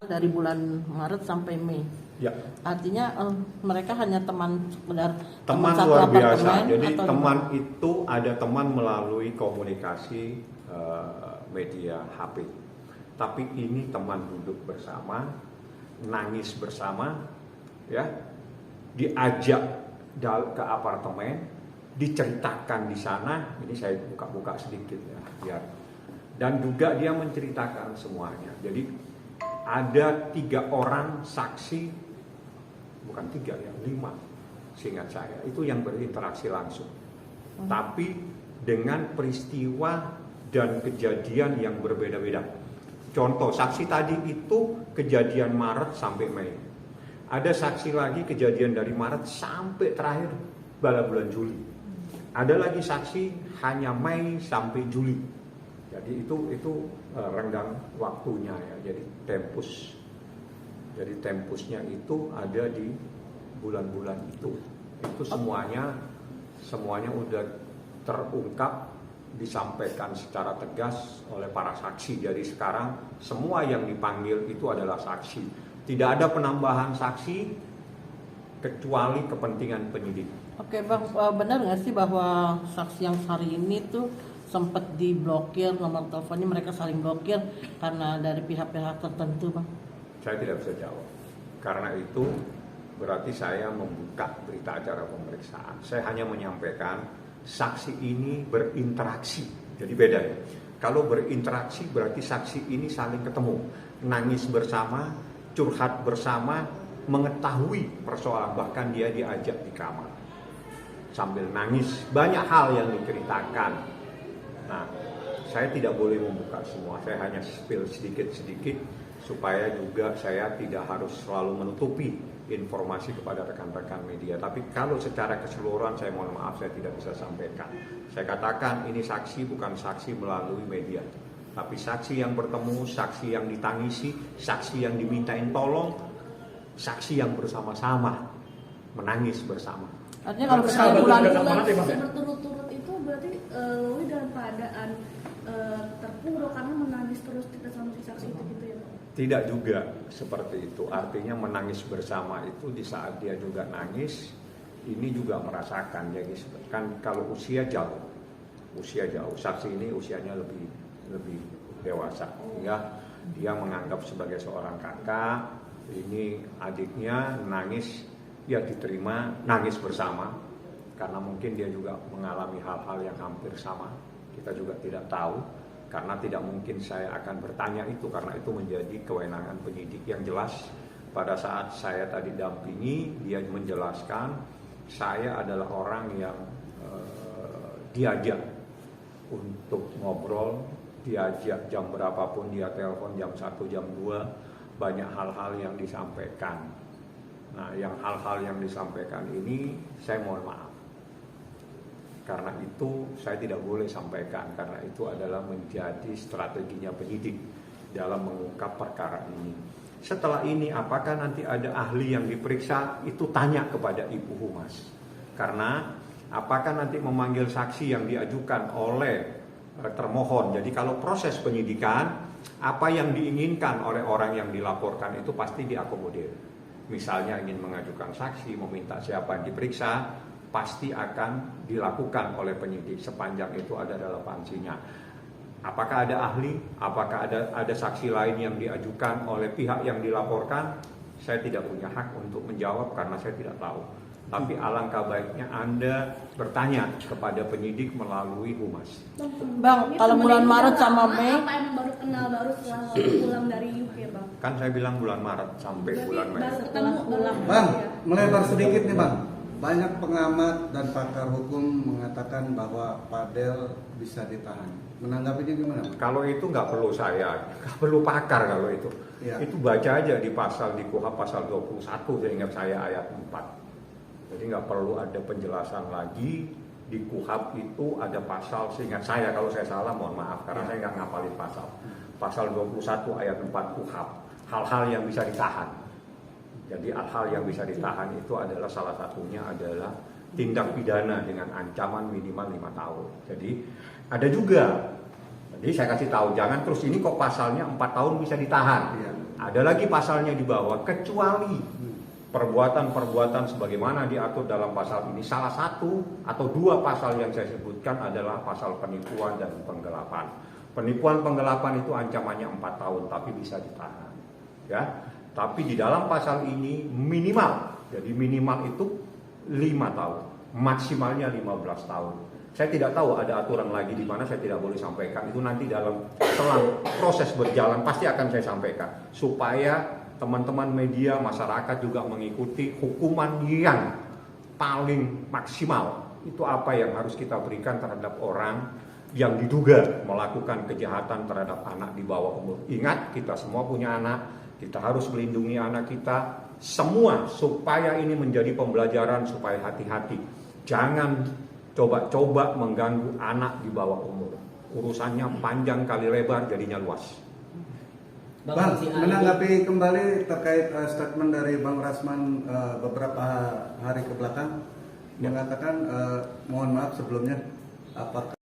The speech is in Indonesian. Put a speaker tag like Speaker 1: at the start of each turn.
Speaker 1: Dari bulan Maret sampai Mei.
Speaker 2: Ya.
Speaker 1: Artinya mereka hanya teman sekedar
Speaker 2: Teman
Speaker 1: satu
Speaker 2: luar biasa.
Speaker 1: apartemen.
Speaker 2: Jadi
Speaker 1: atau
Speaker 2: teman itu ada teman melalui komunikasi media HP. Tapi ini teman duduk bersama, nangis bersama, ya, diajak ke apartemen, diceritakan di sana. Ini saya buka-buka sedikit ya, biar. Dan juga dia menceritakan semuanya. Jadi ada 3 orang saksi, bukan 3 ya, 5 seingat saya, itu yang berinteraksi langsung. Tapi dengan peristiwa dan kejadian yang berbeda-beda. Contoh, saksi tadi itu kejadian Maret sampai Mei. Ada saksi lagi kejadian dari Maret sampai terakhir pada bulan Juli. Ada lagi saksi hanya Mei sampai Juli. Jadi itu renggang waktunya ya. Jadi tempusnya itu ada di bulan-bulan itu. Itu semuanya udah terungkap, disampaikan secara tegas oleh para saksi. Jadi sekarang semua yang dipanggil itu adalah saksi. Tidak ada penambahan saksi kecuali kepentingan penyidik.
Speaker 1: Oke Bang, benar nggak sih bahwa saksi yang hari ini tuh sempat diblokir nomor teleponnya, mereka saling blokir karena dari pihak-pihak tertentu Bang?
Speaker 2: Saya tidak bisa jawab. Karena itu berarti saya membuka berita acara pemeriksaan. Saya hanya menyampaikan saksi ini berinteraksi. Jadi beda ya. Kalau berinteraksi berarti saksi ini saling ketemu, nangis bersama, curhat bersama, mengetahui persoalan, bahkan dia diajak di kamar sambil nangis, banyak hal yang diceritakan. Nah, saya tidak boleh membuka semua, saya hanya spill sedikit-sedikit supaya juga saya tidak harus selalu menutupi informasi kepada rekan-rekan media. Tapi kalau secara keseluruhan saya mohon maaf, saya tidak bisa sampaikan. Saya katakan ini saksi bukan saksi melalui media, tapi saksi yang bertemu, saksi yang ditangisi, saksi yang dimintain tolong, saksi yang bersama-sama menangis bersama.
Speaker 1: Artinya kalau misalnya bulan-bulan
Speaker 3: berturut-turut itu berarti Lui dalam keadaan terpuruk karena menangis terus sama si saksi itu gitu ya Pak?
Speaker 2: Tidak juga seperti itu. Artinya menangis bersama itu di saat dia juga nangis, ini juga merasakan. Jadi kan kalau usia jauh, saksi ini usianya lebih dewasa, ya dia menganggap sebagai seorang kakak. Ini adiknya nangis, ya diterima, nangis bersama karena mungkin dia juga mengalami hal-hal yang hampir sama. Kita juga tidak tahu karena tidak mungkin saya akan bertanya itu karena itu menjadi kewenangan penyidik. Yang jelas pada saat saya tadi dampingi, dia menjelaskan saya adalah orang yang diajak untuk ngobrol, diajak jam berapapun dia telepon, jam 1, jam 2, banyak hal-hal yang disampaikan. Nah, yang hal-hal yang disampaikan ini saya mohon maaf. Karena itu saya tidak boleh sampaikan, karena itu adalah menjadi strateginya penyidik dalam mengungkap perkara ini. Setelah ini apakah nanti ada ahli yang diperiksa, itu tanya kepada Ibu Humas. Karena apakah nanti memanggil saksi yang diajukan oleh termohon. Jadi kalau proses penyidikan, apa yang diinginkan oleh orang yang dilaporkan itu pasti diakomodir. Misalnya ingin mengajukan saksi, meminta siapa yang diperiksa, pasti akan dilakukan oleh penyidik sepanjang itu ada relevansinya. Apakah ada ahli, apakah ada saksi lain yang diajukan oleh pihak yang dilaporkan, saya tidak punya hak untuk menjawab karena saya tidak tahu. Tapi alangkah baiknya Anda bertanya kepada penyidik melalui Humas.
Speaker 1: Bang, kalau bulan Maret sama Mei,
Speaker 3: apa emang baru kenal baru setelah pulang dari UK Bang?
Speaker 2: Kan saya bilang bulan Maret sampai
Speaker 3: Berarti
Speaker 2: bulan Mei.
Speaker 3: baru ketemu pulang.
Speaker 4: Bang, melebar sedikit nih Bang. Banyak pengamat dan pakar hukum mengatakan bahwa Fadel bisa ditahan. Menanggapinya gimana?
Speaker 2: Kalau itu nggak perlu saya, nggak perlu pakar kalau itu.
Speaker 4: Ya.
Speaker 2: Itu baca aja di KUHP pasal 21, seingat saya ayat 4. Jadi nggak perlu ada penjelasan lagi. Di KUHP itu ada pasal, seingat saya, kalau saya salah mohon maaf karena saya nggak ngapalin pasal. Pasal 21 ayat 4 KUHP, hal-hal yang bisa ditahan. Jadi hal-hal yang bisa ditahan itu adalah salah satunya adalah tindak pidana dengan ancaman minimal 5 tahun. Jadi ada juga Jadi saya kasih tahu, jangan terus ini kok pasalnya 4 tahun bisa ditahan.
Speaker 4: Iya.
Speaker 2: Ada lagi pasalnya di bawah, kecuali perbuatan-perbuatan sebagaimana diatur dalam pasal ini. Salah satu atau 2 pasal yang saya sebutkan adalah pasal penipuan dan penggelapan. Penipuan penggelapan itu ancamannya 4 tahun, tapi bisa ditahan. Ya, tapi di dalam pasal ini minimal, jadi minimal itu 5 tahun, maksimalnya 15 tahun. Saya tidak tahu ada aturan lagi di mana, saya tidak boleh sampaikan. Itu nanti dalam selang proses berjalan pasti akan saya sampaikan. Supaya teman-teman media, masyarakat juga mengikuti hukuman yang paling maksimal. Itu apa yang harus kita berikan terhadap orang yang diduga melakukan kejahatan terhadap anak di bawah umur. Ingat, kita semua punya anak, kita harus melindungi anak kita. Semua supaya ini menjadi pembelajaran, supaya hati-hati. Jangan coba-coba mengganggu anak di bawah umur. Urusannya panjang kali lebar, jadinya luas.
Speaker 4: Bang, menanggapi kembali terkait statement dari Bang Rasman beberapa hari ke belakang, mengatakan mohon maaf sebelumnya, apakah